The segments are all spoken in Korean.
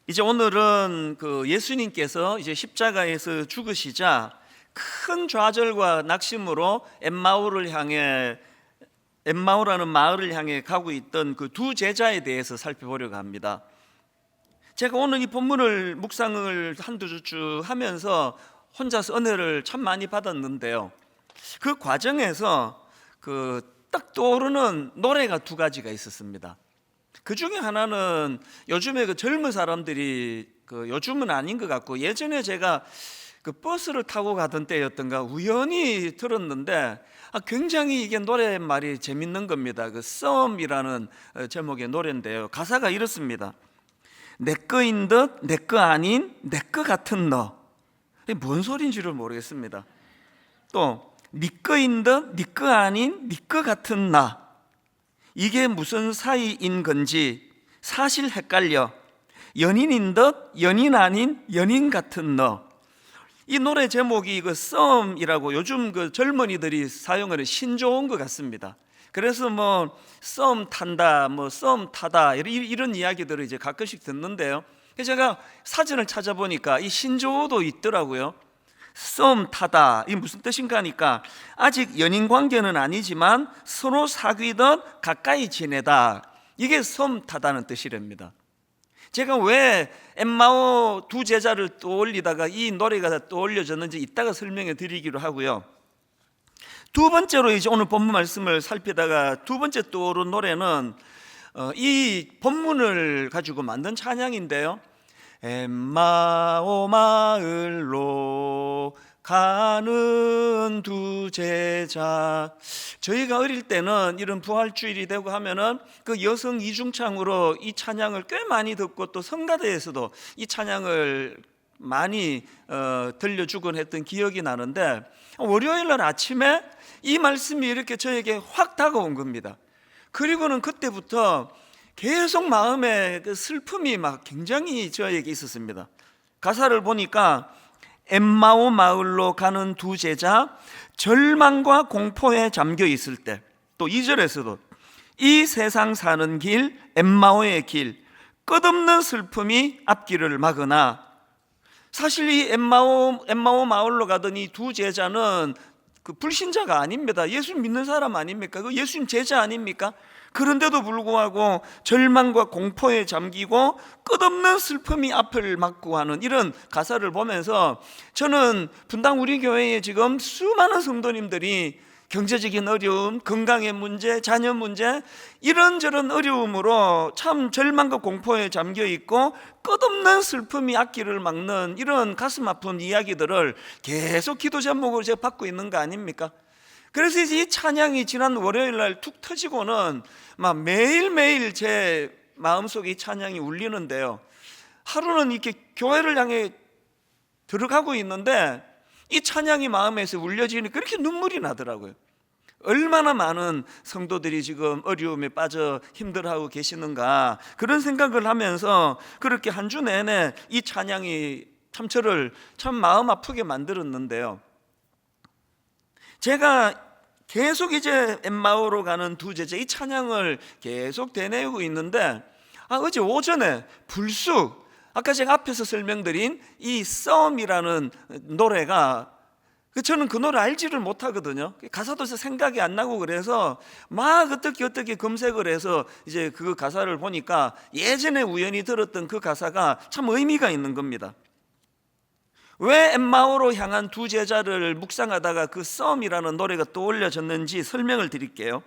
이제 오늘은 그 예수님께서 이제 십자가에서 죽으시자 큰 좌절과 낙심으로 엠마오라는 마을을 향해 가고 있던 그 두 제자에 대해서 살펴보려고 합니다. 제가 오늘 이 본문을 묵상을 한두 주 하면서 혼자서 은혜를 참 많이 받았는데요, 그 과정에서 그 딱 떠오르는 노래가 두 가지가 있었습니다. 그 중에 하나는 요즘에 그 젊은 사람들이 요즘은 아닌 것 같고 예전에 제가 그 버스를 타고 가던 때였던가 우연히 들었는데 굉장히 이게 노랫말이 재밌는 겁니다. 그 썸이라는 제목의 노래인데요, 가사가 이렇습니다. 내 거인 듯 내 거 아닌 내 거 같은 너. 이게 뭔 소리인지를 모르겠습니다. 또 네 거인 듯 네 거 아닌 네 거 같은 나. 이게 무슨 사이인 건지 사실 헷갈려. 연인인 듯 연인 아닌 연인 같은 너. 이 노래 제목이 그 썸이라고 요즘 그 젊은이들이 사용하는 신조어인 것 같습니다. 그래서 뭐 썸 탄다, 뭐 썸 타다 이런 이야기들을 이제 가끔씩 듣는데요, 그래서 제가 사전을 찾아보니까 이 신조어도 있더라고요. 썸 타다, 이게 무슨 뜻인가 하니까 아직 연인 관계는 아니지만 서로 사귀듯 가까이 지내다, 이게 썸 타다는 뜻이랍니다. 제가 왜 엠마오 두 제자를 떠올리다가 이 노래가 떠올려졌는지 이따가 설명해 드리기로 하고요, 두 번째로 이제 오늘 본문 말씀을 살피다가 두 번째 떠오른 노래는 이 본문을 가지고 만든 찬양인데요, 엠마오 마을로 가는 두 제자. 저희가 어릴 때는 이런 부활주일이 되고 하면은 그 여성 이중창으로 이 찬양을 꽤 많이 듣고 또 성가대에서도 이 찬양을 많이 들려주곤 했던 기억이 나는데, 월요일 날 아침에 이 말씀이 이렇게 저에게 확 다가온 겁니다. 그리고는 그때부터 계속 마음에 그 슬픔이 막 굉장히 저에게 있었습니다. 가사를 보니까 엠마오 마을로 가는 두 제자, 절망과 공포에 잠겨 있을 때, 또 2절에서도 이 세상 사는 길 엠마오의 길, 끝없는 슬픔이 앞길을 막으나. 사실 이 엠마오 마을로 가던 이 두 제자는 그 불신자가 아닙니다. 예수 믿는 사람 아닙니까? 그 예수님 제자 아닙니까? 그런데도 불구하고 절망과 공포에 잠기고 끝없는 슬픔이 앞을 막고 하는 이런 가사를 보면서 저는 분당 우리 교회에 지금 수많은 성도님들이 경제적인 어려움, 건강의 문제, 자녀 문제, 이런저런 어려움으로 참 절망과 공포에 잠겨 있고 끝없는 슬픔이 앞길을 막는 이런 가슴 아픈 이야기들을 계속 기도 제목으로 제가 받고 있는 거 아닙니까? 그래서 이제 이 찬양이 지난 월요일 날 툭 터지고는 막 매일매일 제 마음속에 이 찬양이 울리는데요, 하루는 이렇게 교회를 향해 들어가고 있는데 이 찬양이 마음에서 울려지니 그렇게 눈물이 나더라고요. 얼마나 많은 성도들이 지금 어려움에 빠져 힘들어하고 계시는가, 그런 생각을 하면서 그렇게 한 주 내내 이 찬양이 참 저를 참 마음 아프게 만들었는데요, 제가 계속 이제 엠마오로 가는 두 제자 이 찬양을 계속 되뇌고 있는데 어제 오전에 불쑥 아까 제가 앞에서 설명드린 이 썸이라는 노래가, 저는 그 노래 알지를 못하거든요. 가사도 생각이 안 나고 그래서 막 어떻게 검색을 해서 이제 그 가사를 보니까 예전에 우연히 들었던 그 가사가 참 의미가 있는 겁니다. 왜 엠마오로 향한 두 제자를 묵상하다가 그 썸이라는 노래가 떠올려졌는지 설명을 드릴게요.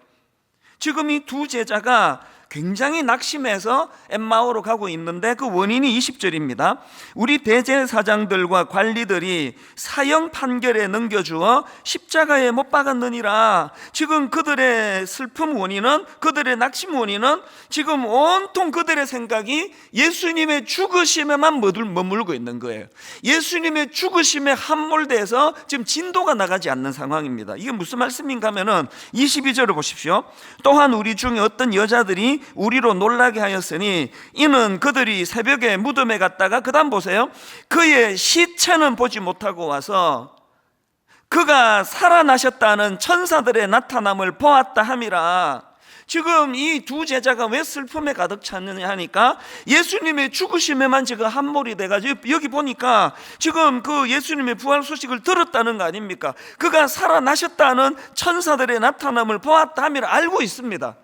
지금 이 두 제자가 굉장히 낙심해서 엠마오로 가고 있는데 그 원인이 20절입니다. 우리 대제사장들과 관리들이 사형 판결에 넘겨주어 십자가에 못 박았느니라. 지금 그들의 슬픔 원인은, 그들의 낙심 원인은 지금 온통 그들의 생각이 예수님의 죽으심에만 머물고 있는 거예요. 예수님의 죽으심에 함몰돼서 지금 진도가 나가지 않는 상황입니다. 이게 무슨 말씀인가 하면은 22절을 보십시오. 또한 우리 중에 어떤 여자들이 우리로 놀라게 하였으니 이는 그들이 새벽에 무덤에 갔다가 그 다음 보세요. 그의 시체는 보지 못하고 와서 그가 살아나셨다는 천사들의 나타남을 보았다 함이라. 지금 이 두 제자가 왜 슬픔에 가득 찼느냐 하니까 예수님의 죽으심에만 지금 함몰이 돼가지고 여기 보니까 지금 그 예수님의 부활 소식을 들었다는 거 아닙니까? 그가 살아나셨다는 천사들의 나타남을 보았다 함을 알고 있습니다.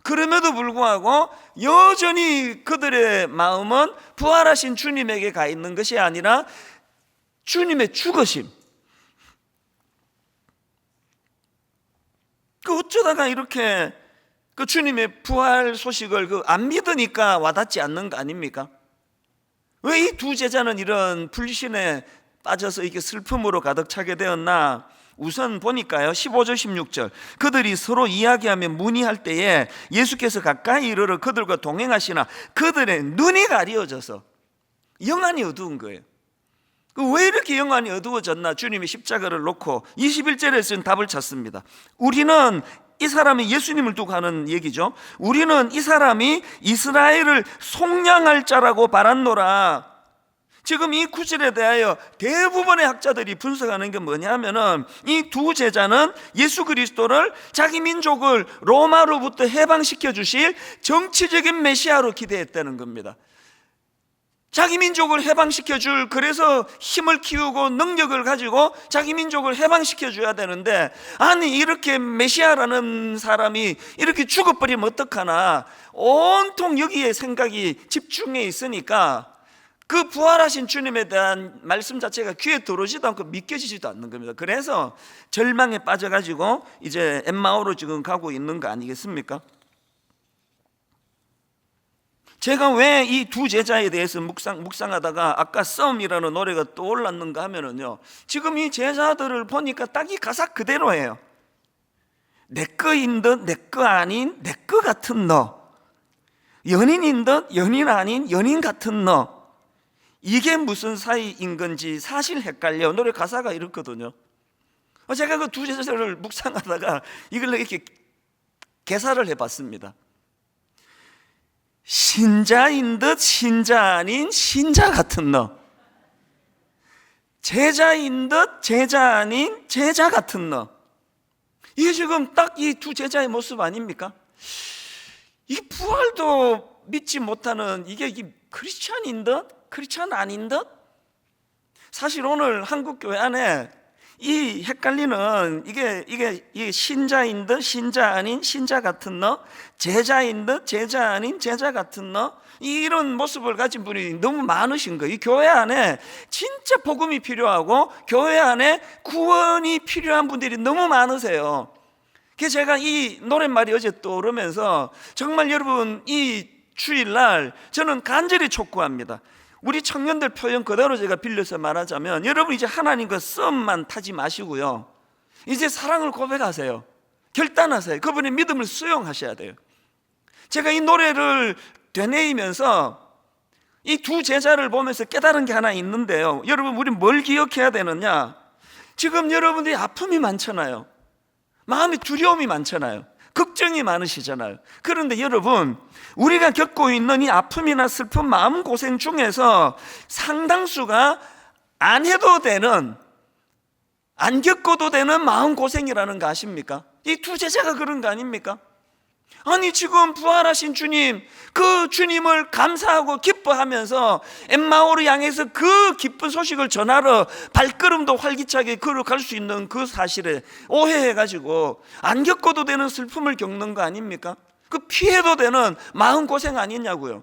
그럼에도 불구하고 여전히 그들의 마음은 부활하신 주님에게 가 있는 것이 아니라 주님의 죽으심, 그 어쩌다가 이렇게 그 주님의 부활 소식을 안 믿으니까 와닿지 않는 거 아닙니까? 왜 이 두 제자는 이런 불신에 빠져서 이렇게 슬픔으로 가득 차게 되었나? 우선 보니까요, 15절 16절 그들이 서로 이야기하며 문의할 때에 예수께서 가까이 이르러 그들과 동행하시나 그들의 눈이 가리워져서 영안이 어두운 거예요. 왜 이렇게 영안이 어두워졌나? 주님이 십자가를 놓고 21절에서는 답을 찾습니다. 우리는, 이 사람이 예수님을 두고 하는 얘기죠. 우리는 이 사람이 이스라엘을 속량할 자라고 바랐노라. 지금 이 구절에 대하여 대부분의 학자들이 분석하는 게 뭐냐면은 이 두 제자는 예수 그리스도를 자기 민족을 로마로부터 해방시켜 주실 정치적인 메시아로 기대했다는 겁니다. 자기 민족을 해방시켜 줄, 그래서 힘을 키우고 능력을 가지고 자기 민족을 해방시켜 줘야 되는데, 아니 이렇게 메시아라는 사람이 이렇게 죽어버리면 어떡하나, 온통 여기에 생각이 집중해 있으니까 그 부활하신 주님에 대한 말씀 자체가 귀에 들어오지도 않고 믿겨지지도 않는 겁니다. 그래서 절망에 빠져가지고 이제 엠마오로 지금 가고 있는 거 아니겠습니까? 제가 왜 이 두 제자에 대해서 묵상하다가 아까 썸이라는 노래가 떠올랐는가 하면은요, 지금 이 제자들을 보니까 딱 이 가사 그대로예요. 내 거인 듯 내 거 아닌 내 거 같은 너, 연인인 듯 연인 아닌 연인 같은 너, 이게 무슨 사이인 건지 사실 헷갈려. 노래 가사가 이렇거든요. 제가 그 두 제자를 묵상하다가 이걸 이렇게 개사를 해봤습니다. 신자인 듯 신자 아닌 신자 같은 너, 제자인 듯 제자 아닌 제자 같은 너. 이게 지금 딱 이 두 제자의 모습 아닙니까? 이 부활도 믿지 못하는 이게 크리스찬인 듯 크리스찬 아닌 듯. 사실 오늘 한국 교회 안에 이 헷갈리는 이게 신자인 듯 신자 아닌 신자 같은 너, 제자인 듯 제자 아닌 제자 같은 너, 이런 모습을 가진 분이 너무 많으신 거예요. 이 교회 안에 진짜 복음이 필요하고 교회 안에 구원이 필요한 분들이 너무 많으세요. 그래서 제가 이 노랫말이 어제 떠오르면서 정말 여러분 이 주일날 저는 간절히 촉구합니다. 우리 청년들 표현 그대로 제가 빌려서 말하자면, 여러분 이제 하나님과 썸만 타지 마시고요, 이제 사랑을 고백하세요. 결단하세요. 그분의 믿음을 수용하셔야 돼요. 제가 이 노래를 되뇌이면서 이 두 제자를 보면서 깨달은 게 하나 있는데요, 여러분 우리 뭘 기억해야 되느냐? 지금 여러분들이 아픔이 많잖아요. 마음이 두려움이 많잖아요. 걱정이 많으시잖아요. 그런데 여러분, 우리가 겪고 있는 이 아픔이나 슬픔, 마음고생 중에서 상당수가 안 해도 되는, 안 겪어도 되는 마음고생이라는 거 아십니까? 이 두 제자가 그런 거 아닙니까? 아니 지금 부활하신 주님, 그 주님을 감사하고 기뻐하면서 엠마오를 향해서 그 기쁜 소식을 전하러 발걸음도 활기차게 걸어갈 수 있는 그 사실에 오해해가지고 안 겪어도 되는 슬픔을 겪는 거 아닙니까? 그 피해도 되는 마음고생 아니냐고요.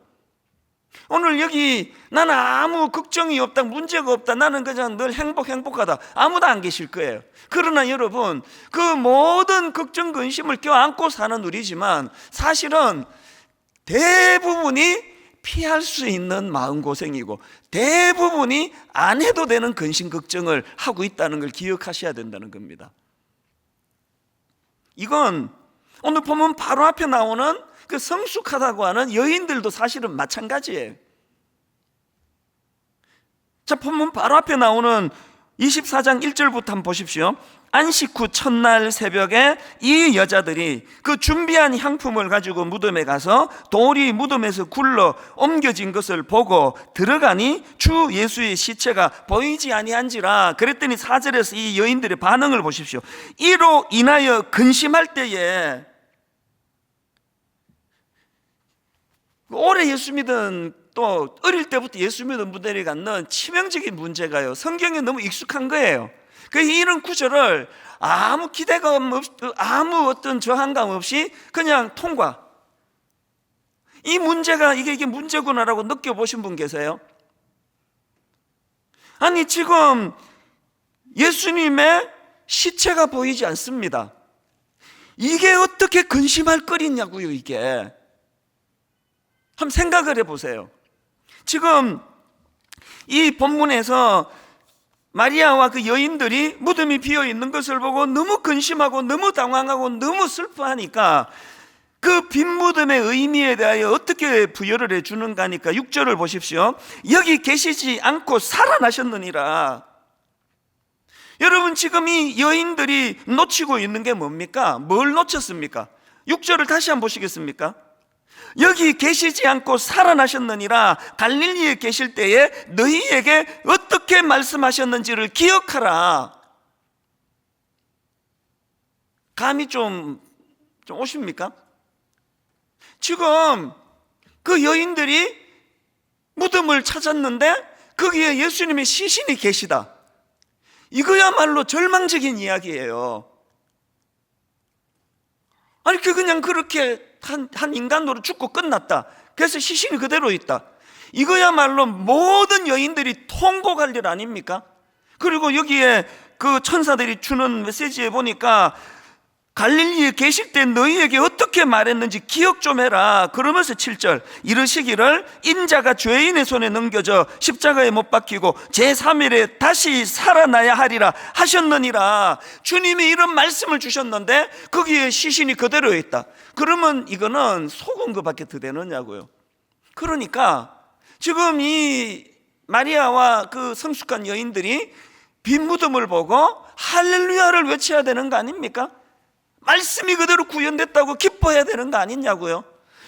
오늘 여기 나는 아무 걱정이 없다, 문제가 없다, 나는 그냥 늘 행복하다, 아무도 안 계실 거예요. 그러나 여러분, 그 모든 걱정 근심을 껴안고 사는 우리지만 사실은 대부분이 피할 수 있는 마음고생이고 대부분이 안 해도 되는 근심 걱정을 하고 있다는 걸 기억하셔야 된다는 겁니다. 이건 오늘 보면 바로 앞에 나오는 그 성숙하다고 하는 여인들도 사실은 마찬가지예요. 자, 보면 바로 앞에 나오는 24장 1절부터 한번 보십시오. 안식 후 첫날 새벽에 이 여자들이 그 준비한 향품을 가지고 무덤에 가서 돌이 무덤에서 굴러 옮겨진 것을 보고 들어가니 주 예수의 시체가 보이지 아니한지라. 그랬더니 4절에서 이 여인들의 반응을 보십시오. 이로 인하여 근심할 때에 오래 예수 믿은, 또 어릴 때부터 예수 믿은 분들이 갖는 치명적인 문제가요, 성경에 너무 익숙한 거예요. 그래서 이런 구절을 아무 기대감 없이, 아무 어떤 저항감 없이 그냥 통과. 이 문제가 이게 문제구나라고 느껴보신 분 계세요? 아니, 지금 예수님의 시체가 보이지 않습니다. 이게 어떻게 근심할 거리냐고요, 이게. 한번 생각을 해보세요. 지금 이 본문에서 마리아와 그 여인들이 무덤이 비어있는 것을 보고 너무 근심하고 너무 당황하고 너무 슬퍼하니까 그 빈 무덤의 의미에 대하여 어떻게 부여를 해주는가 하니까 6절을 보십시오. 여기 계시지 않고 살아나셨느니라. 여러분, 지금 이 여인들이 놓치고 있는 게 뭡니까? 뭘 놓쳤습니까? 6절을 다시 한번 보시겠습니까? 여기 계시지 않고 살아나셨느니라. 갈릴리에 계실 때에 너희에게 어떻게 말씀하셨는지를 기억하라. 감이 좀 오십니까? 지금 그 여인들이 무덤을 찾았는데 거기에 예수님의 시신이 계시다. 이거야말로 절망적인 이야기예요. 아니, 그냥 그렇게 한 인간으로 죽고 끝났다. 그래서 시신이 그대로 있다. 이거야말로 모든 여인들이 통곡할 일 아닙니까? 그리고 여기에 그 천사들이 주는 메시지에 보니까 갈릴리에 계실 때 너희에게 어떻게 말했는지 기억 좀 해라. 그러면서 7절 이르시기를 인자가 죄인의 손에 넘겨져 십자가에 못 박히고 제3일에 다시 살아나야 하리라 하셨느니라. 주님이 이런 말씀을 주셨는데 거기에 시신이 그대로 있다. 그러면 이거는 속은 것밖에 더 되느냐고요. 그러니까 지금 이 마리아와 그 성숙한 여인들이 빈 무덤을 보고 할렐루야를 외쳐야 되는 거 아닙니까? 말씀이 그대로 구현됐다고 기뻐해야 되는 거 아니냐고요.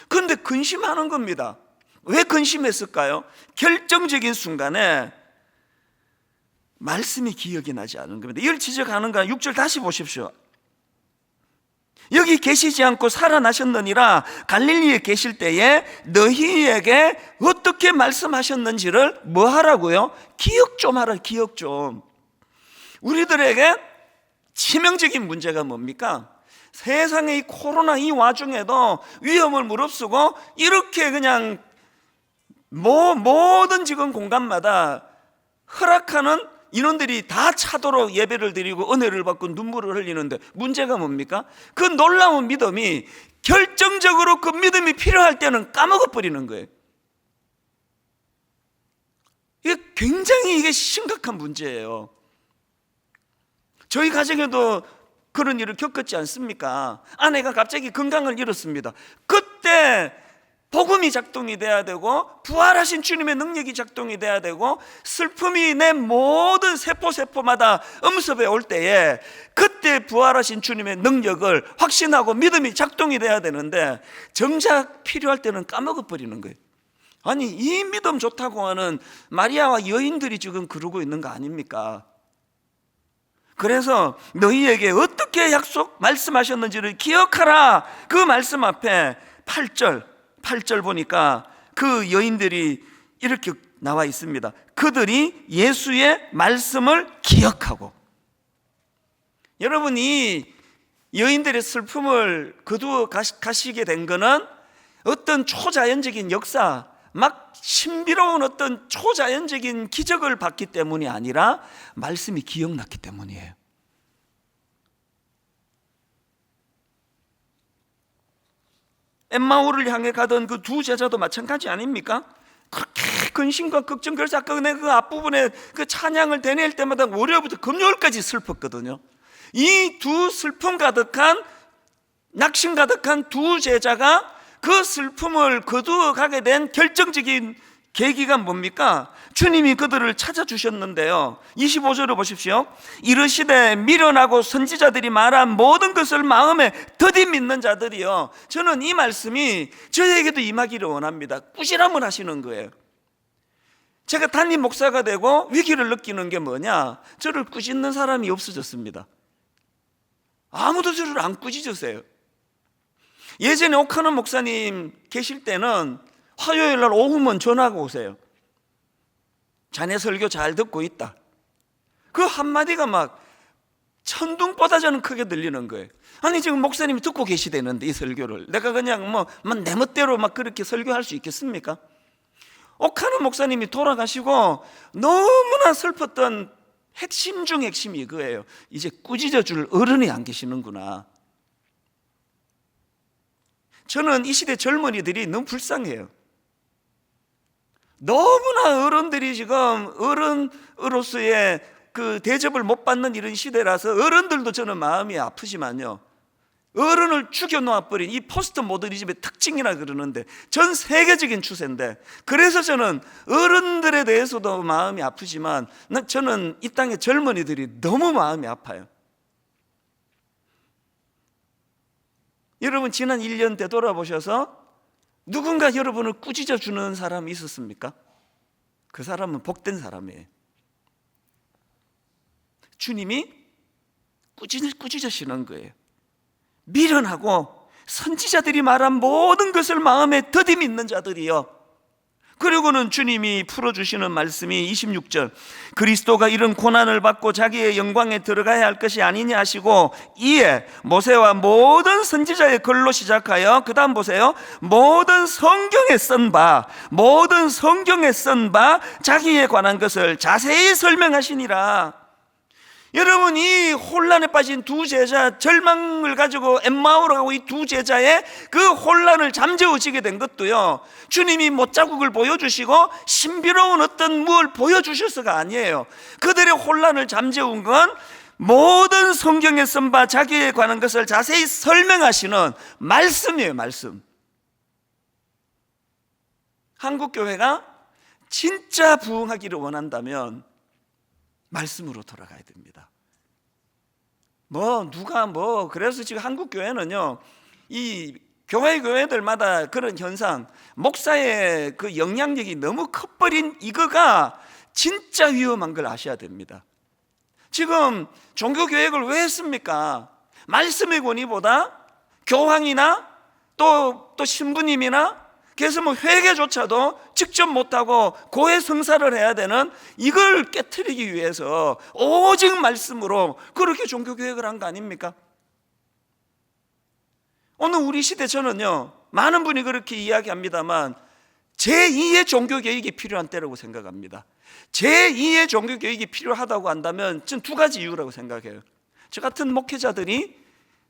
그런데 근심하는 겁니다. 왜 근심했을까요? 결정적인 순간에 말씀이 기억이 나지 않은 겁니다. 이걸 지적하는 거야. 6절 다시 보십시오. 여기 계시지 않고 살아나셨느니라. 갈릴리에 계실 때에 너희에게 어떻게 말씀하셨는지를 뭐 하라고요? 기억 좀 하라. 기억 좀. 우리들에게 치명적인 문제가 뭡니까? 세상의 이 코로나 이 와중에도 위험을 무릅쓰고 이렇게 그냥 모든 지금 공간마다 허락하는 인원들이 다 차도로 예배를 드리고 은혜를 받고 눈물을 흘리는데 문제가 뭡니까? 그 놀라운 믿음이 결정적으로 그 믿음이 필요할 때는 까먹어버리는 거예요. 이게 굉장히 심각한 문제예요. 저희 가정에도 그런 일을 겪었지 않습니까? 아내가 갑자기 건강을 잃었습니다. 그때 복음이 작동이 돼야 되고 부활하신 주님의 능력이 작동이 돼야 되고 슬픔이 내 모든 세포마다 엄습해 올 때에 그때 부활하신 주님의 능력을 확신하고 믿음이 작동이 돼야 되는데 정작 필요할 때는 까먹어버리는 거예요. 아니, 이 믿음 좋다고 하는 마리아와 여인들이 지금 그러고 있는 거 아닙니까? 그래서 너희에게 어떻게 말씀하셨는지를 기억하라. 그 말씀 앞에 8절 보니까 그 여인들이 이렇게 나와 있습니다. 그들이 예수의 말씀을 기억하고. 여러분이 여인들의 슬픔을 거두어 가시게 된 거는 어떤 초자연적인 역사, 막 신비로운 어떤 초자연적인 기적을 봤기 때문이 아니라 말씀이 기억났기 때문이에요. 엠마오를 향해 가던 그 두 제자도 마찬가지 아닙니까? 그렇게 근심과 걱정, 그래서 아까 그 앞부분에 그 찬양을 대낼 때마다 월요일부터 금요일까지 슬펐거든요. 이 두 슬픔 가득한, 낙심 가득한 두 제자가 그 슬픔을 거두어 가게 된 결정적인 계기가 뭡니까? 주님이 그들을 찾아주셨는데요. 25절을 보십시오. 이르시되 미련하고 선지자들이 말한 모든 것을 마음에 더디 믿는 자들이요. 저는 이 말씀이 저에게도 임하기를 원합니다. 꾸지람을 하시는 거예요. 제가 담임 목사가 되고 위기를 느끼는 게 뭐냐? 저를 꾸짖는 사람이 없어졌습니다. 아무도 저를 안 꾸짖으세요. 예전에 오카노 목사님 계실 때는 화요일 날 오후면 전화가 오세요. 자네 설교 잘 듣고 있다. 그 한마디가 막 천둥보다 저는 크게 들리는 거예요. 아니 지금 목사님이 듣고 계시다는데 이 설교를 내가 그냥 내 멋대로 막 그렇게 설교할 수 있겠습니까? 옥하는 목사님이 돌아가시고 너무나 슬펐던 핵심 중 핵심이 이거예요. 이제 꾸짖어 줄 어른이 안 계시는구나. 저는 이 시대 젊은이들이 너무 불쌍해요. 너무나 어른들이 지금 어른으로서의 그 대접을 못 받는 이런 시대라서 어른들도 저는 마음이 아프지만요, 어른을 죽여놓아버린 이 포스트 모더니즘의 특징이라 그러는데 전 세계적인 추세인데, 그래서 저는 어른들에 대해서도 마음이 아프지만 저는 이 땅의 젊은이들이 너무 마음이 아파요. 여러분 지난 1년 되돌아보셔서 누군가 여러분을 꾸짖어 주는 사람이 있었습니까? 그 사람은 복된 사람이에요. 주님이 꾸짖으시는 거예요. 미련하고 선지자들이 말한 모든 것을 마음에 더디 믿는 자들이요. 그리고는 주님이 풀어주시는 말씀이 26절, 그리스도가 이런 고난을 받고 자기의 영광에 들어가야 할 것이 아니냐 하시고, 이에 모세와 모든 선지자의 글로 시작하여 그 다음 보세요, 모든 성경에 쓴 바 자기에 관한 것을 자세히 설명하시니라. 여러분 이 혼란에 빠진 두 제자, 절망을 가지고 엠마오로 가고 이 두 제자의 그 혼란을 잠재워지게 된 것도요, 주님이 못자국을 보여주시고 신비로운 어떤 무엇을 보여주셔서가 아니에요. 그들의 혼란을 잠재운 건 모든 성경에 쓴 바 자기에 관한 것을 자세히 설명하시는 말씀이에요. 말씀. 한국교회가 진짜 부흥하기를 원한다면 말씀으로 돌아가야 됩니다. 그래서 지금 한국 교회는요, 이 교회들마다 그런 현상, 목사의 그 영향력이 너무 커버린 이거가 진짜 위험한 걸 아셔야 됩니다. 지금 종교개혁을 왜 했습니까? 말씀의 권위보다 교황이나 또 신부님이나, 그래서 회개조차도 직접 못하고 고해 성사를 해야 되는 이걸 깨트리기 위해서 오직 말씀으로 그렇게 종교개혁을 한 거 아닙니까? 오늘 우리 시대 저는요, 많은 분이 그렇게 이야기합니다만 제2의 종교개혁이 필요한 때라고 생각합니다. 제2의 종교개혁이 필요하다고 한다면 저는 두 가지 이유라고 생각해요. 저 같은 목회자들이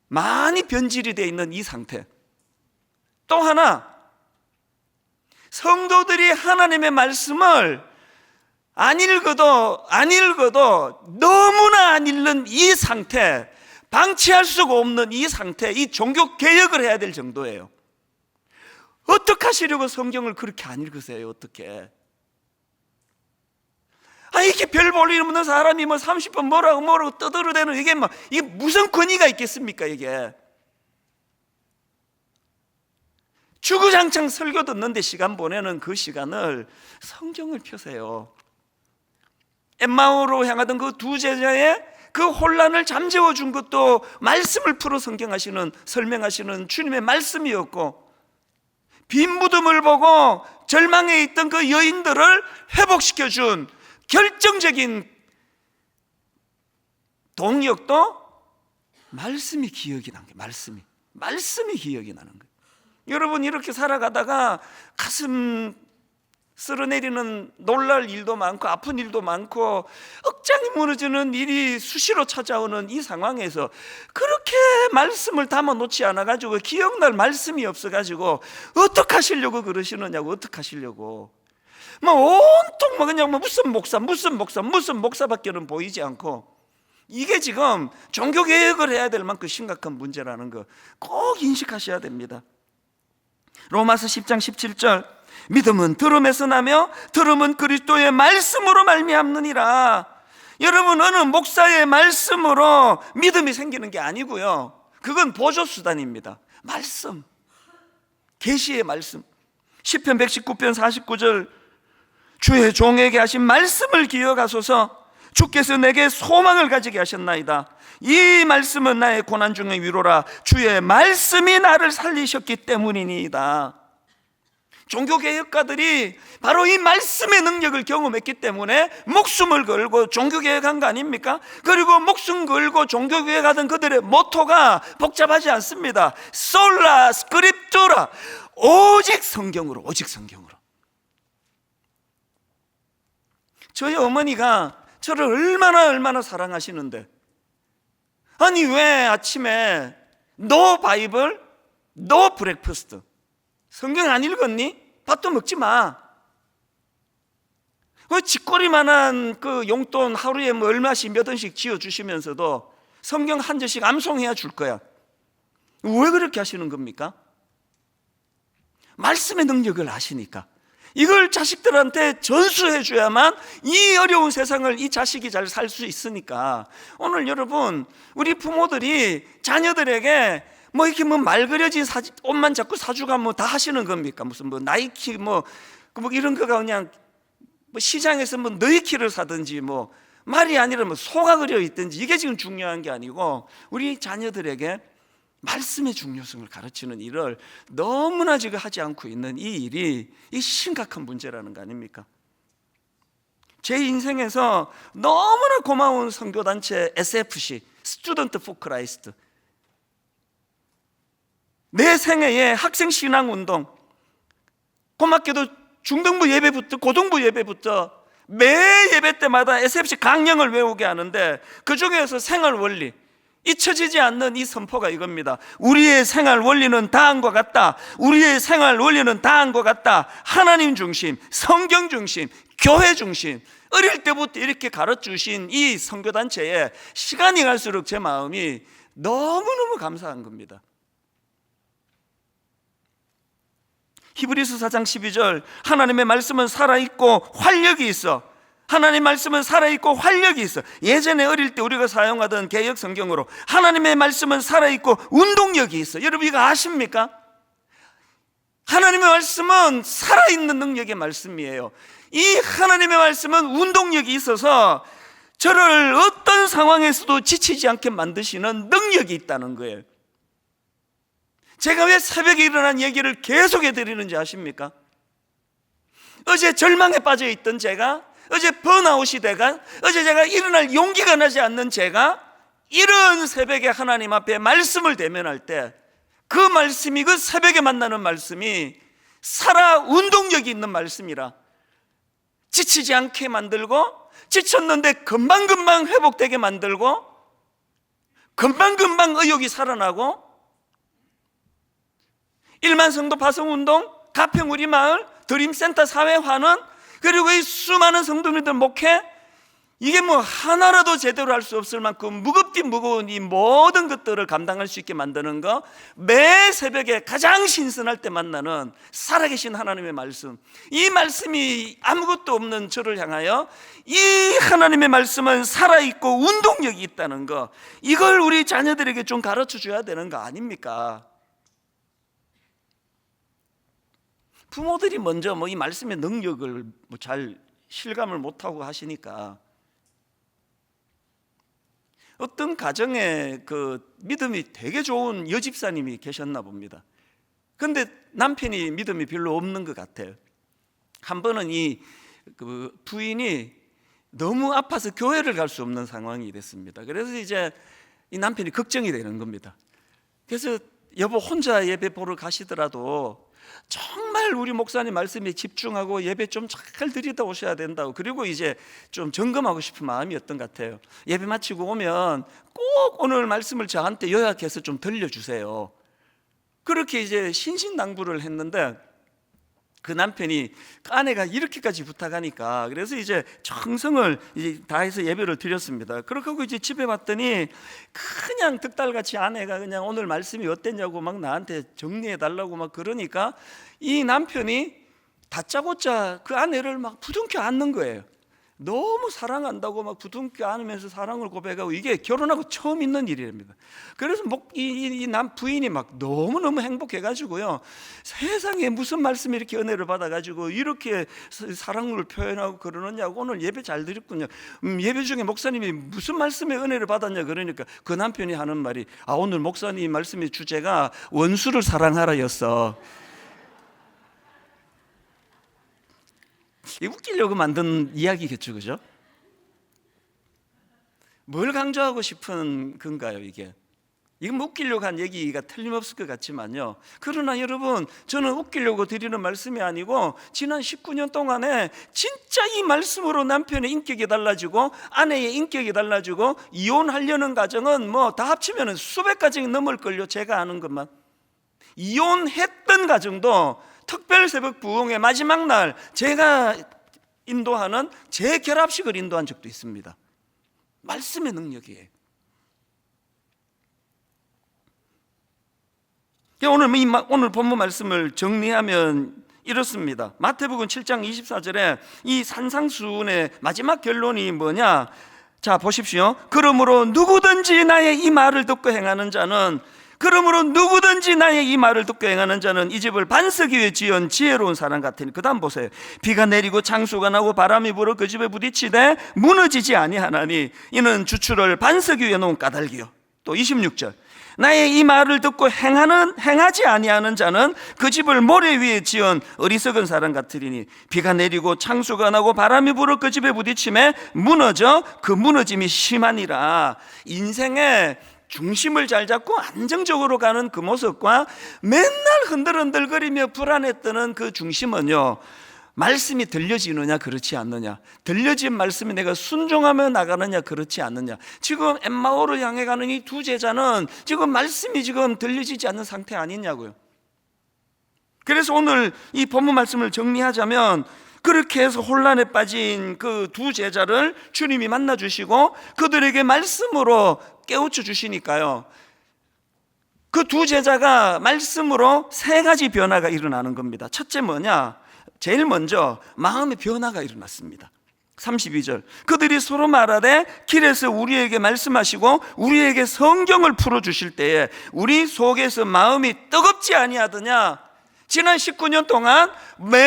많이 변질이 되어 있는 이 상태, 또 하나 성도들이 하나님의 말씀을 안 읽어도 너무나 안 읽는 이 상태, 방치할 수가 없는 이 상태, 이 종교 개혁을 해야 될 정도예요. 어떻게 하시려고 성경을 그렇게 안 읽으세요? 어떻게? 이게 별 볼 일 없는 사람이 30분 뭐라고 떠들어대는 이게 무슨 권위가 있겠습니까? 이게 주구장창 설교 듣는데 시간 보내는 그 시간을 성경을 펴세요. 엠마오로 향하던 그 두 제자의 그 혼란을 잠재워 준 것도 말씀을 풀어 설명하시는 주님의 말씀이었고, 빈 무덤을 보고 절망해 있던 그 여인들을 회복시켜 준 결정적인 동력도 말씀이 기억이 난 거예요. 말씀이 기억이 나는 거예요. 여러분 이렇게 살아가다가 가슴 쓸어내리는 놀랄 일도 많고 아픈 일도 많고 억장이 무너지는 일이 수시로 찾아오는 이 상황에서 그렇게 말씀을 담아놓지 않아가지고 기억날 말씀이 없어가지고 어떻게 하시려고 그러시느냐고. 어떻게 하시려고 온통 그냥 무슨 목사밖에는 보이지 않고, 이게 지금 종교개혁을 해야 될 만큼 심각한 문제라는 거 꼭 인식하셔야 됩니다. 로마서 10장 17절, 믿음은 들음에서 나며 들음은 그리스도의 말씀으로 말미암느니라. 여러분 어느 목사의 말씀으로 믿음이 생기는 게 아니고요, 그건 보조수단입니다. 말씀, 계시의 말씀. 시편 119편 49절, 주의 종에게 하신 말씀을 기억하소서. 주께서 내게 소망을 가지게 하셨나이다. 이 말씀은 나의 고난 중의 위로라. 주의 말씀이 나를 살리셨기 때문이니이다. 종교개혁가들이 바로 이 말씀의 능력을 경험했기 때문에 목숨을 걸고 종교개혁한 거 아닙니까? 그리고 목숨 걸고 종교개혁하던 그들의 모토가 복잡하지 않습니다. 솔라 스크립투라, 오직 성경으로, 오직 성경으로. 저희 어머니가 저를 얼마나 사랑하시는데, 아니 왜 아침에 노 바이블, 노 브렉퍼스트, 성경 안 읽었니? 밥도 먹지 마. 그 쥐꼬리만한 그 용돈 하루에 뭐 얼마씩 몇 원씩 지어주시면서도 성경 한 절씩 암송해야 줄 거야. 왜 그렇게 하시는 겁니까? 말씀의 능력을 아시니까. 이걸 자식들한테 전수해 줘야만 이 어려운 세상을 이 자식이 잘 살 수 있으니까. 오늘 여러분, 우리 부모들이 자녀들에게 뭐 이렇게 뭐 말 그려진 옷만 자꾸 사주가 뭐 다 하시는 겁니까? 무슨 뭐 나이키 뭐 이런 거가 그냥 뭐 시장에서 뭐 너이키를 사든지 뭐 말이 아니라 뭐 소가 그려 있든지, 이게 지금 중요한 게 아니고 우리 자녀들에게 말씀의 중요성을 가르치는 일을 너무나 지금 하지 않고 있는 이 일이 이 심각한 문제라는 거 아닙니까? 제 인생에서 너무나 고마운 선교단체 SFC, 스튜던트 포 크라이스트, 내 생애에 학생 신앙운동, 고맙게도 중등부 예배부터 고등부 예배부터 매 예배 때마다 SFC 강령을 외우게 하는데, 그 중에서 생활 원리, 잊혀지지 않는 이 선포가 이겁니다. 우리의 생활 원리는 다음과 같다. 우리의 생활 원리는 다음과 같다. 하나님 중심, 성경 중심, 교회 중심. 어릴 때부터 이렇게 가르쳐주신 이 선교단체에 시간이 갈수록 제 마음이 너무너무 감사한 겁니다. 히브리서 4장 12절, 하나님의 말씀은 살아있고 활력이 있어. 하나님의 말씀은 살아있고 활력이 있어. 예전에 어릴 때 우리가 사용하던 개역 성경으로 하나님의 말씀은 살아있고 운동력이 있어. 여러분 이거 아십니까? 하나님의 말씀은 살아있는 능력의 말씀이에요. 이 하나님의 말씀은 운동력이 있어서 저를 어떤 상황에서도 지치지 않게 만드시는 능력이 있다는 거예요. 제가 왜 새벽에 일어난 얘기를 계속해 드리는지 아십니까? 어제 절망에 빠져 있던 제가, 어제 번아웃이 돼가, 어제 제가 일어날 용기가 나지 않는 제가 이런 새벽에 하나님 앞에 말씀을 대면할 때, 그 말씀이, 그 새벽에 만나는 말씀이 살아 운동력이 있는 말씀이라 지치지 않게 만들고, 지쳤는데 금방금방 회복되게 만들고, 금방금방 의욕이 살아나고, 1만 성도 파송운동, 가평 우리마을, 드림센터 사회화는, 그리고 이 수많은 성도님들 목회, 이게 뭐 하나라도 제대로 할 수 없을 만큼 무거운 이 모든 것들을 감당할 수 있게 만드는 거, 매 새벽에 가장 신선할 때 만나는 살아계신 하나님의 말씀, 이 말씀이 아무것도 없는 저를 향하여 이 하나님의 말씀은 살아있고 운동력이 있다는 거, 이걸 우리 자녀들에게 좀 가르쳐 줘야 되는 거 아닙니까? 부모들이 먼저 뭐 이 말씀의 능력을 뭐 잘 실감을 못하고 하시니까, 어떤 가정에 그 믿음이 되게 좋은 여집사님이 계셨나 봅니다. 근데 남편이 믿음이 별로 없는 것 같아요. 한 번은 이 그 부인이 너무 아파서 교회를 갈 수 없는 상황이 됐습니다. 그래서 이제 이 남편이 걱정이 되는 겁니다. 그래서 여보 혼자 예배 보러 가시더라도 정말 우리 목사님 말씀에 집중하고 예배 좀 잘 드리다 오셔야 된다고, 그리고 이제 좀 점검하고 싶은 마음이었던 것 같아요. 예배 마치고 오면 꼭 오늘 말씀을 저한테 요약해서 좀 들려주세요. 그렇게 이제 신신당부를 했는데, 그 남편이, 그 아내가 이렇게까지 부탁하니까, 그래서 이제 정성을 이제 다해서 예배를 드렸습니다. 그렇게 하고 이제 집에 왔더니 그냥 득달같이 아내가 그냥 오늘 말씀이 어땠냐고 막 나한테 정리해 달라고 막 그러니까, 이 남편이 다짜고짜 그 아내를 막 부둥켜 안는 거예요. 너무 사랑한다고 막 부둥켜 안으면서 사랑을 고백하고, 이게 결혼하고 처음 있는 일입니다. 그래서 이 남 부인이 막 너무너무 행복해가지고요, 세상에 무슨 말씀이 이렇게 은혜를 받아가지고 이렇게 사랑을 표현하고 그러느냐고, 오늘 예배 잘 드렸군요. 예배 중에 목사님이 무슨 말씀에 은혜를 받았냐 그러니까 그 남편이 하는 말이, 오늘 목사님 말씀의 주제가 원수를 사랑하라였어. 웃기려고 만든 이야기겠죠, 그죠? 뭘 강조하고 싶은 건가요, 이게? 이건 웃기려고 한 얘기가 틀림없을 것 같지만요, 그러나 여러분, 저는 웃기려고 드리는 말씀이 아니고 지난 19년 동안에 진짜 이 말씀으로 남편의 인격이 달라지고 아내의 인격이 달라지고 이혼하려는 가정은 뭐 다 합치면 수백 가정이 넘을걸요. 제가 아는 것만. 이혼했던 가정도 특별 새벽 부흥의 마지막 날 제가 인도하는 재결합식을 인도한 적도 있습니다. 말씀의 능력이에요. 오늘 본문 말씀을 정리하면 이렇습니다. 마태복음 7장 24절에 이 산상수훈의 마지막 결론이 뭐냐? 자, 보십시오. 그러므로 누구든지 나의 이 말을 듣고 행하는 자는 이 집을 반석 위에 지은 지혜로운 사람 같으니. 그 다음 보세요. 비가 내리고 창수가 나고 바람이 불어 그 집에 부딪히되 무너지지 아니하나니 이는 주추를 반석 위에 놓은 까닭이요. 또 26절. 나의 이 말을 듣고 행하지 아니하는 자는 그 집을 모래 위에 지은 어리석은 사람 같으리니 비가 내리고 창수가 나고 바람이 불어 그 집에 부딪힘에 무너져 그 무너짐이 심하니라. 인생의 중심을 잘 잡고 안정적으로 가는 그 모습과 맨날 흔들흔들거리며 불안에 떠는 그 중심은요, 말씀이 들려지느냐 그렇지 않느냐, 들려진 말씀이 내가 순종하며 나가느냐 그렇지 않느냐. 지금 엠마오를 향해 가는 이 두 제자는 지금 말씀이 지금 들려지지 않는 상태 아니냐고요. 그래서 오늘 이 본문 말씀을 정리하자면, 그렇게 해서 혼란에 빠진 그 두 제자를 주님이 만나주시고 그들에게 말씀으로 깨우쳐 주시니까요, 그 두 제자가 말씀으로 세 가지 변화가 일어나는 겁니다. 첫째 뭐냐? 제일 먼저 마음의 변화가 일어났습니다. 32절. 그들이 서로 말하되 길에서 우리에게 말씀하시고 우리에게 성경을 풀어주실 때에 우리 속에서 마음이 뜨겁지 아니하더냐. 지난 19년 동안 매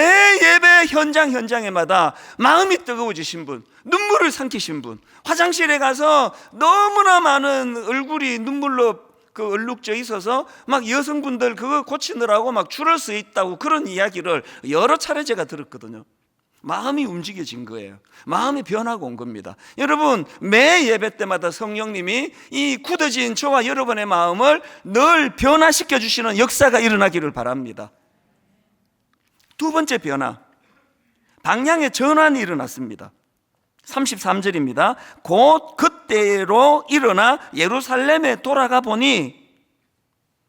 예배 현장에마다 마음이 뜨거워지신 분, 눈물을 삼키신 분, 화장실에 가서 너무나 많은 얼굴이 눈물로 얼룩져 있어서 막 여성분들 그거 고치느라고 막 줄을 서 있다고, 그런 이야기를 여러 차례 제가 들었거든요. 마음이 움직여진 거예요. 마음이 변화가 온 겁니다. 여러분, 매 예배 때마다 성령님이 이 굳어진 저와 여러분의 마음을 늘 변화시켜 주시는 역사가 일어나기를 바랍니다. 두 번째 변화, 방향의 전환이 일어났습니다. 33절입니다. 곧 그때로 일어나 예루살렘에 돌아가 보니,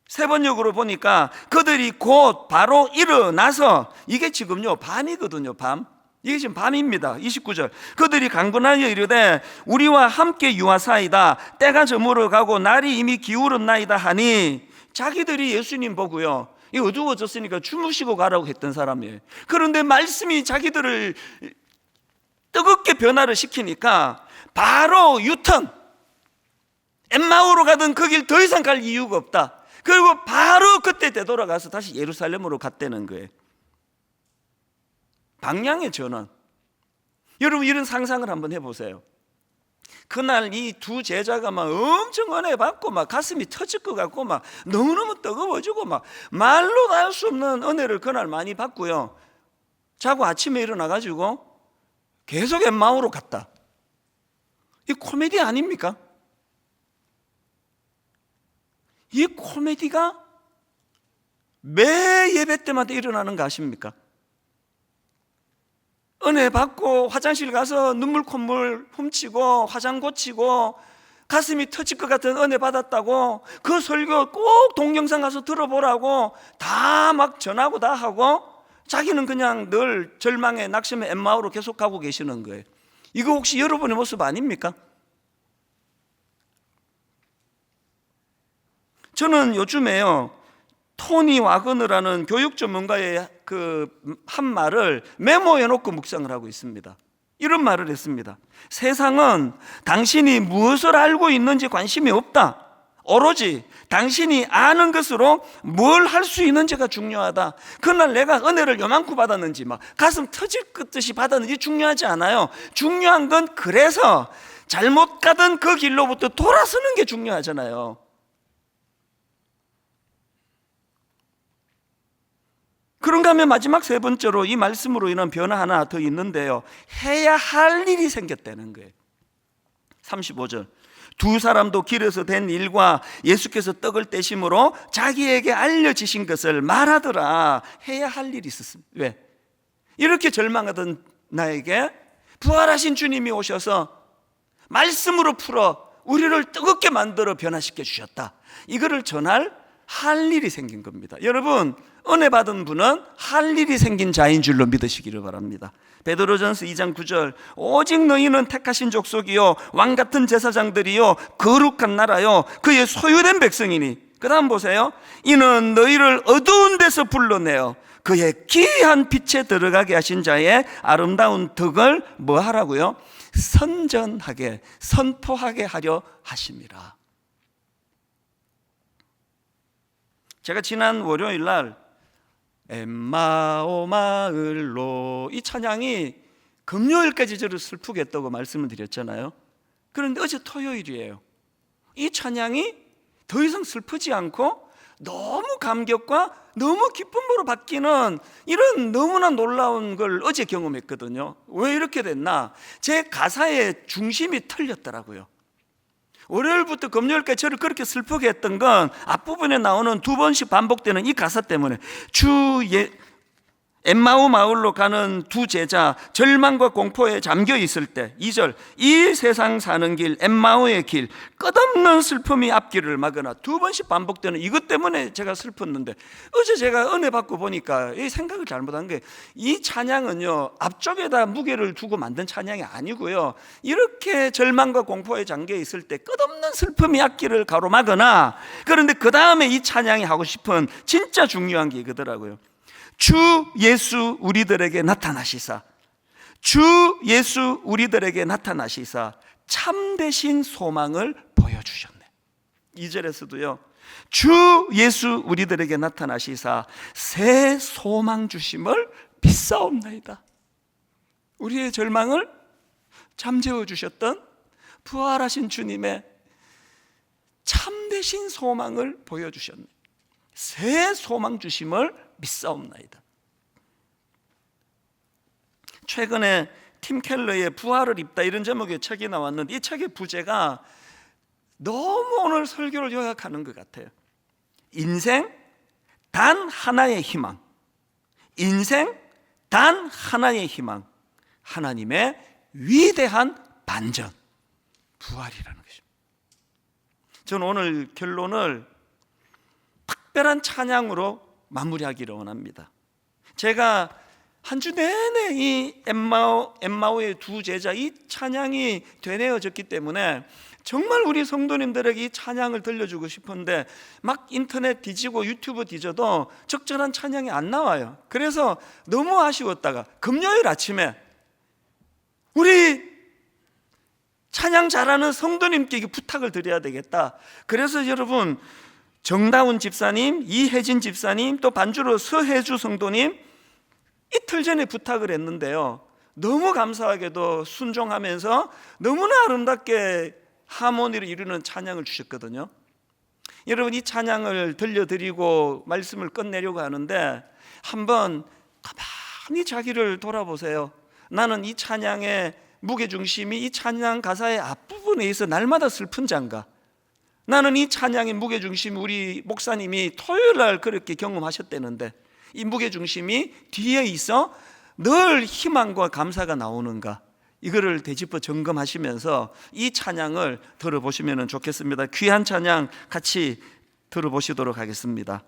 세 번역으로 보니까 그들이 곧 바로 일어나서, 이게 지금요 밤이거든요. 밤. 이게 지금 밤입니다. 29절. 그들이 강건하여 이르되 우리와 함께 유하사이다. 때가 저물어 가고 날이 이미 기울었나이다 하니, 자기들이 예수님 보고요, 이 어두워졌으니까 주무시고 가라고 했던 사람이에요. 그런데 말씀이 자기들을 뜨겁게 변화를 시키니까 바로 유턴, 엠마오로 가던 그 길 더 이상 갈 이유가 없다. 그리고 바로 그때 되돌아가서 다시 예루살렘으로 갔다는 거예요. 방향의 전환. 여러분, 이런 상상을 한번 해보세요. 그날 이 두 제자가 막 엄청 은혜 받고 막 가슴이 터질 것 같고 막 너무너무 뜨거워지고 막 말로 다 할 수 없는 은혜를 그날 많이 받고요, 자고 아침에 일어나가지고 계속 엠마오로 갔다. 이 코미디 아닙니까? 이 코미디가 매 예배 때마다 일어나는 거 아십니까? 은혜 받고 화장실 가서 눈물 콧물 훔치고 화장 고치고 가슴이 터질 것 같은 은혜 받았다고 그 설교 꼭 동영상 가서 들어보라고 다 막 전하고 다 하고, 자기는 그냥 늘 절망에 낙심에 엠마오로 계속 가고 계시는 거예요. 이거 혹시 여러분의 모습 아닙니까? 저는 요즘에요, 토니 와그너라는 교육 전문가의 한 말을 메모해 놓고 묵상을 하고 있습니다. 이런 말을 했습니다. 세상은 당신이 무엇을 알고 있는지 관심이 없다. 오로지 당신이 아는 것으로 뭘 할 수 있는지가 중요하다. 그날 내가 은혜를 요만큼 받았는지 막 가슴 터질 듯이 받았는지 중요하지 않아요. 중요한 건 그래서 잘못 가던 그 길로부터 돌아서는 게 중요하잖아요. 그런가 하면 마지막 세 번째로 이 말씀으로 인한 변화 하나 더 있는데요, 해야 할 일이 생겼다는 거예요. 35절, 두 사람도 길에서 된 일과 예수께서 떡을 떼심으로 자기에게 알려지신 것을 말하더라. 해야 할 일이 있었습니다. 왜? 이렇게 절망하던 나에게 부활하신 주님이 오셔서 말씀으로 풀어 우리를 뜨겁게 만들어 변화시켜 주셨다. 이거를 전할 할 일이 생긴 겁니다. 여러분, 은혜 받은 분은 할 일이 생긴 자인 줄로 믿으시기를 바랍니다. 베드로전서 2장 9절, 오직 너희는 택하신 족속이요 왕같은 제사장들이요 거룩한 나라요 그의 소유된 백성이니, 그 다음 보세요. 이는 너희를 어두운 데서 불러내어 그의 기이한 빛에 들어가게 하신 자의 아름다운 덕을 뭐 하라고요? 선전하게, 선포하게 하려 하심이라. 제가 지난 월요일 날 엠마오 마을로, 이 찬양이 금요일까지 저를 슬프게 했다고 말씀을 드렸잖아요. 그런데 어제 토요일이에요. 이 찬양이 더 이상 슬프지 않고 너무 감격과 너무 기쁨으로 바뀌는 이런 너무나 놀라운 걸 어제 경험했거든요. 왜 이렇게 됐나? 제 가사의 중심이 틀렸더라고요. 월요일부터 금요일까지 저를 그렇게 슬프게 했던 건 앞부분에 나오는 두 번씩 반복되는 이 가사 때문에, 엠마오 마을로 가는 두 제자, 절망과 공포에 잠겨 있을 때 2절, 이 세상 사는 길 엠마오의 길 끝없는 슬픔이 앞길을 막으나, 두 번씩 반복되는 이것 때문에 제가 슬펐는데, 어제 제가 은혜 받고 보니까 이 생각을 잘못한 게, 이 찬양은요 앞쪽에다 무게를 두고 만든 찬양이 아니고요, 이렇게 절망과 공포에 잠겨 있을 때 끝없는 슬픔이 앞길을 가로막으나, 그런데 그 다음에 이 찬양이 하고 싶은 진짜 중요한 게 이거더라고요. 주 예수 우리들에게 나타나시사, 주 예수 우리들에게 나타나시사 참되신 소망을 보여주셨네. 2절에서도요, 주 예수 우리들에게 나타나시사 새 소망 주심을 믿사옵나이다. 우리의 절망을 잠재워 주셨던 부활하신 주님의 참되신 소망을 보여주셨네. 새 소망 주심을 믿사옵나이다. 최근에 팀 켈러의 부활을 입다, 이런 제목의 책이 나왔는데, 이 책의 부제가 너무 오늘 설교를 요약하는 것 같아요. 인생 단 하나의 희망, 인생 단 하나의 희망, 하나님의 위대한 반전, 부활이라는 것입니다. 저는 오늘 결론을 특별한 찬양으로 마무리하기를 원합니다. 제가 한 주 내내 이 엠마오의 두 제자, 이 찬양이 되뇌어졌기 때문에 정말 우리 성도님들에게 이 찬양을 들려주고 싶은데, 막 인터넷 뒤지고 유튜브 뒤져도 적절한 찬양이 안 나와요. 그래서 너무 아쉬웠다가 금요일 아침에 우리 찬양 잘하는 성도님께 부탁을 드려야 되겠다. 그래서 여러분, 정다운 집사님, 이혜진 집사님, 또 반주로 서혜주 성도님 이틀 전에 부탁을 했는데요, 너무 감사하게도 순종하면서 너무나 아름답게 하모니를 이루는 찬양을 주셨거든요. 여러분, 이 찬양을 들려드리고 말씀을 끝내려고 하는데, 한번 가만히 자기를 돌아보세요. 나는 이 찬양의 무게중심이 이 찬양 가사의 앞부분에 있어 날마다 슬픈 자인가? 나는 이 찬양의 무게중심이 우리 목사님이 토요일 날 그렇게 경험하셨다는데, 이 무게중심이 뒤에 있어 늘 희망과 감사가 나오는가? 이거를 되짚어 점검하시면서 이 찬양을 들어보시면 좋겠습니다. 귀한 찬양 같이 들어보시도록 하겠습니다.